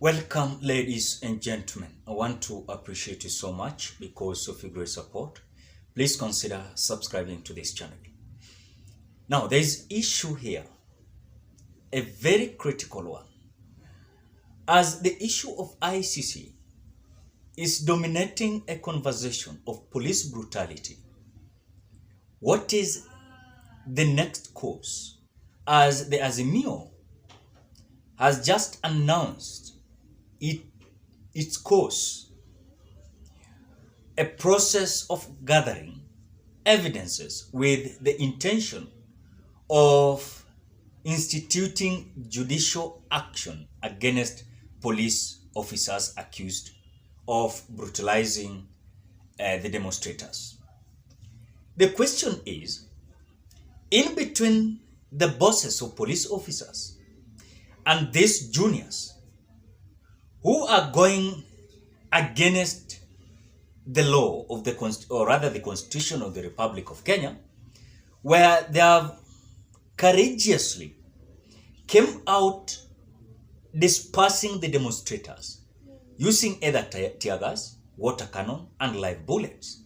Welcome, ladies and gentlemen. I want to appreciate you so much because of your great support. Please consider subscribing to this channel. Now, there is issue here, a very critical one, as the issue of ICC is dominating a conversation of police brutality. What is the next course? As the Azimio has just announced its course, a process of gathering evidences with the intention of instituting judicial action against police officers accused of brutalizing the demonstrators. The question is, in between the bosses of police officers and these juniors who are going against the law of the Constitution of the Republic of Kenya, where they have courageously came out dispersing the demonstrators using either tear gas, water cannon, and live bullets.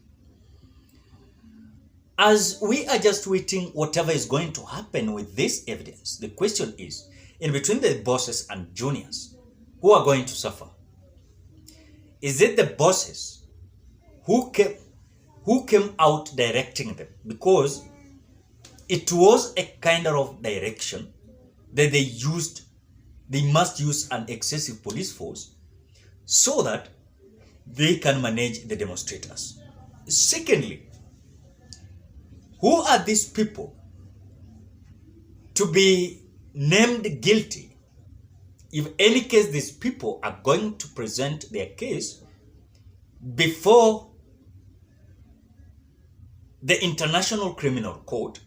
As we are just waiting whatever is going to happen with this evidence, the question is, in between the bosses and juniors, who are going to suffer? Is it the bosses who came out directing them? Because it was a kind of direction that they must use an excessive police force so that they can manage the demonstrators. Secondly, who are these people to be named guilty? If any case, these people are going to present their case before the International Criminal Court,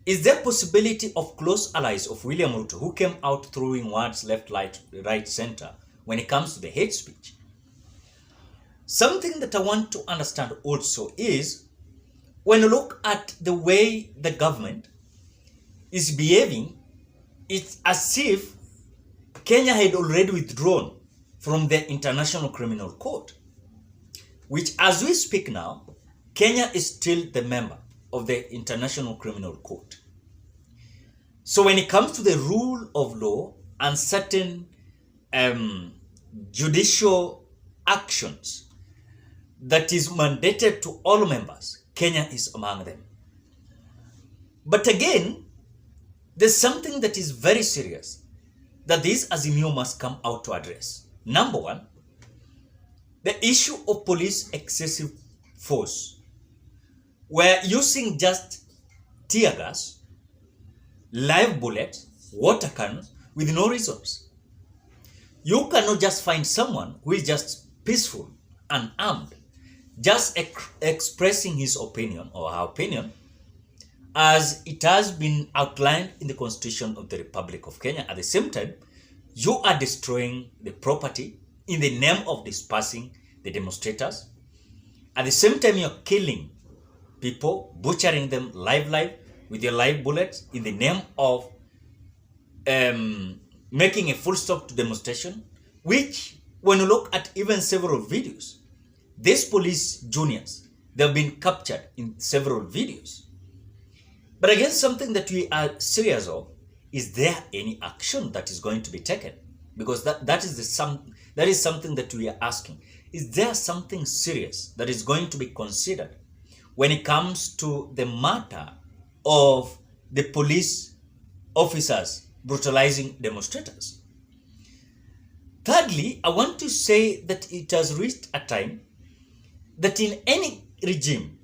is there possibility of close allies of William Ruto who came out throwing words left, right, center when it comes to the hate speech? Something that I want to understand also is, when you look at the way the government is behaving, it's as if Kenya had already withdrawn from the International Criminal Court, which as we speak now, Kenya is still the member of the International Criminal Court. So when it comes to the rule of law and certain judicial actions that is mandated to all members, Kenya is among them. But again, there's something that is very serious that this Azimio must come out to address. Number one, the issue of police excessive force. We're using just tear gas, live bullets, water cannons with no reasons. You cannot just find someone who is just peaceful and armed, just expressing his opinion or her opinion, as it has been outlined in the Constitution of the Republic of Kenya. At the same time, you are destroying the property in the name of dispersing the demonstrators. At the same time, you're killing people, butchering them live with your live bullets in the name of making a full stop to demonstration, which, when you look at even several videos, these police juniors, they've been captured in several videos. But again, something that we are serious of, is there any action that is going to be taken? Because that is something that we are asking. Is there something serious that is going to be considered when it comes to the matter of the police officers brutalizing demonstrators? Thirdly, I want to say that it has reached a time that in any regime,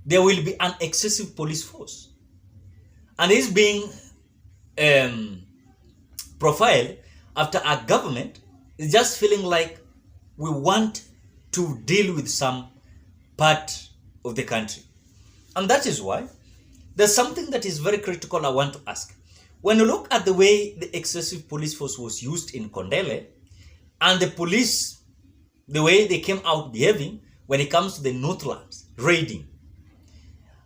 there will be an excessive police force. And it's being profiled after our government is just feeling like we want to deal with some part of the country. And that is why there's something that is very critical I want to ask. When you look at the way the excessive police force was used in Kondele, and the police, the way they came out behaving when it comes to the Northlands, raiding,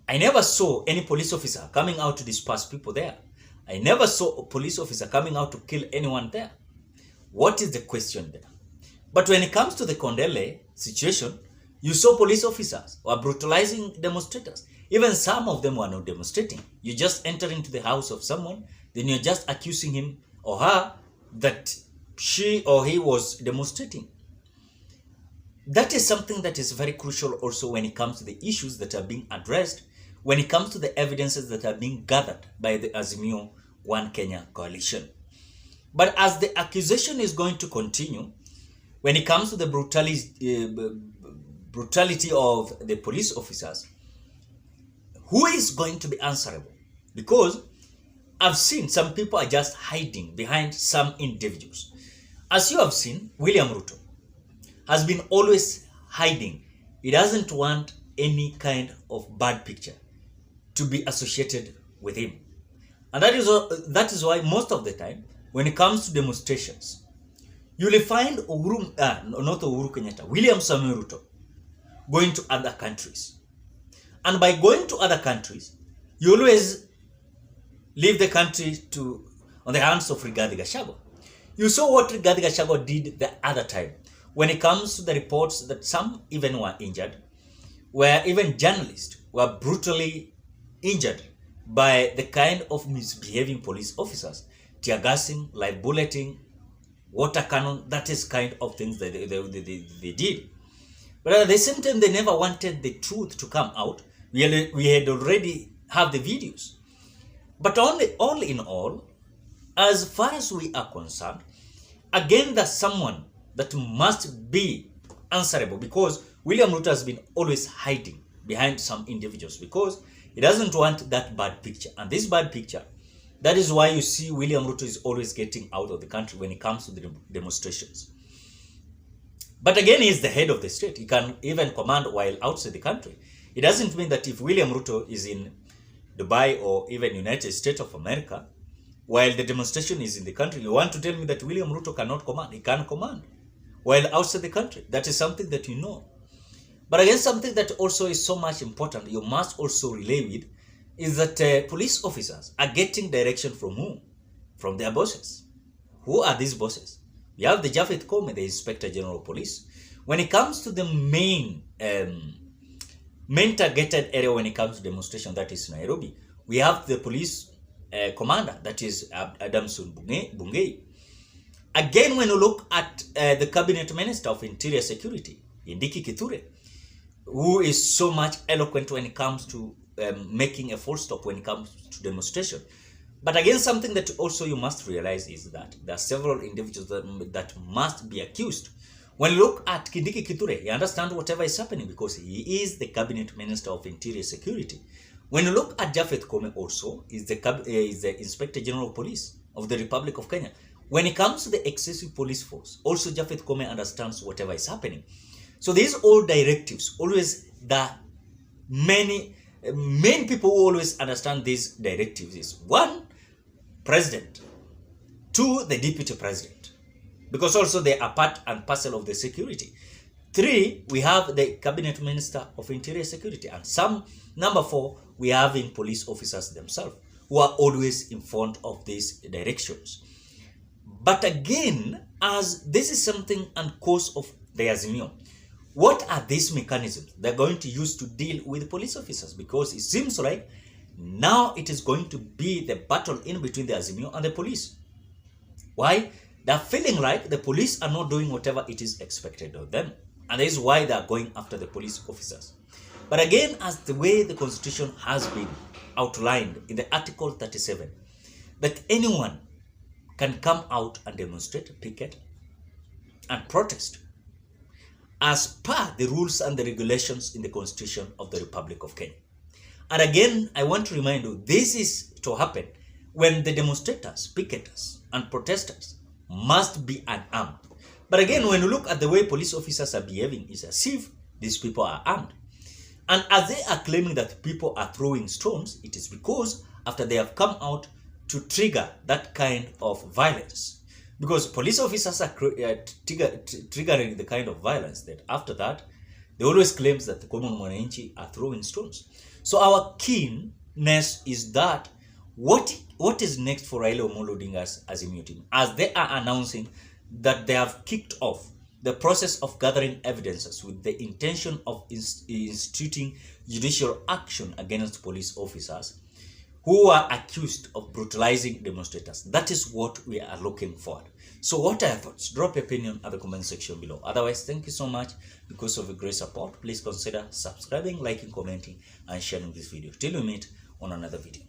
I never saw any police officer coming out to disperse people there. I never saw a police officer coming out to kill anyone there. What is the question there? But when it comes to the Kondele situation, you saw police officers were brutalizing demonstrators. Even some of them were not demonstrating. You just enter into the house of someone, then you're just accusing him or her that she or he was demonstrating. That is something that is very crucial also when it comes to the issues that are being addressed, when it comes to the evidences that are being gathered by the Azimio One Kenya coalition. But as the accusation is going to continue, when it comes to the brutality of the police officers, who is going to be answerable? Because I've seen some people are just hiding behind some individuals. As you have seen, William Ruto has been always hiding. He doesn't want any kind of bad picture to be associated with him. And that is why most of the time, when it comes to demonstrations, you will find William Samoei Ruto going to other countries. And by going to other countries, you always leave the country on the hands of Rigathi Gachagua. You saw what Rigathi Gachagua did the other time. When it comes to the reports that some even were injured, where even journalists were brutally injured by the kind of misbehaving police officers, tear gassing, live bulleting, water cannon, that is kind of things that they did. But at the same time, they never wanted the truth to come out. We had already have the videos. But all in all, as far as we are concerned, again, there's someone that must be answerable, because William Ruto has been always hiding behind some individuals because he doesn't want that bad picture. And this bad picture, that is why you see William Ruto is always getting out of the country when it comes to the demonstrations. But again, he is the head of the state. He can even command while outside the country. It doesn't mean that if William Ruto is in Dubai or even United States of America, while the demonstration is in the country, you want to tell me that William Ruto cannot command? He can command while outside the country. That is something that you know. But again, something that also is so much important, you must also relay with, is that police officers are getting direction from who? From their bosses. Who are these bosses? We have the Japhet Koome, the Inspector General of Police. When it comes to the main targeted area when it comes to demonstration, that is Nairobi, we have the police commander, that is Adamson Bungei. Again, when you look at the Cabinet Minister of Interior Security, Kindiki Kithure, who is so much eloquent when it comes to making a full stop when it comes to demonstration. But again, something that also you must realize is that there are several individuals that must be accused. When you look at Kindiki Kithure, he understands whatever is happening because he is the Cabinet Minister of Interior Security. When you look at Japhet Koome also, is the Inspector General of Police of the Republic of Kenya. When it comes to the excessive police force, also Japhet Koome understands whatever is happening. So these all directives, always the main people who always understand these directives is 1, President, 2, the Deputy President, because also they are part and parcel of the security. 3, we have the Cabinet Minister of Interior Security, and number 4, we have in police officers themselves who are always informed of these directions. But again, as this is something and cause of the Azimio, what are these mechanisms they're going to use to deal with police officers? Because it seems like now it is going to be the battle in between the Azimio and the police. Why? They're feeling like the police are not doing whatever it is expected of them. And that is why they are going after the police officers. But again, as the way the Constitution has been outlined in the Article 37, that anyone can come out and demonstrate, picket, and protest as per the rules and the regulations in the Constitution of the Republic of Kenya. And again, I want to remind you, this is to happen when the demonstrators, picketers, and protesters must be unarmed. But again, when you look at the way police officers are behaving, it's as if these people are armed. And as they are claiming that people are throwing stones, it is because after they have come out to trigger that kind of violence. Because police officers are triggering the kind of violence that after that, they always claim that the common mwananchi are throwing stones. So our keenness is that what is next for Raila Amolo Odinga's Azimio team, as they are announcing that they have kicked off the process of gathering evidences with the intention of instituting judicial action against police officers who are accused of brutalizing demonstrators. That is what we are looking for. So what are your thoughts? Drop your opinion at the comment section below. Otherwise, thank you so much because of your great support. Please consider subscribing, liking, commenting, and sharing this video. Till we meet on another video.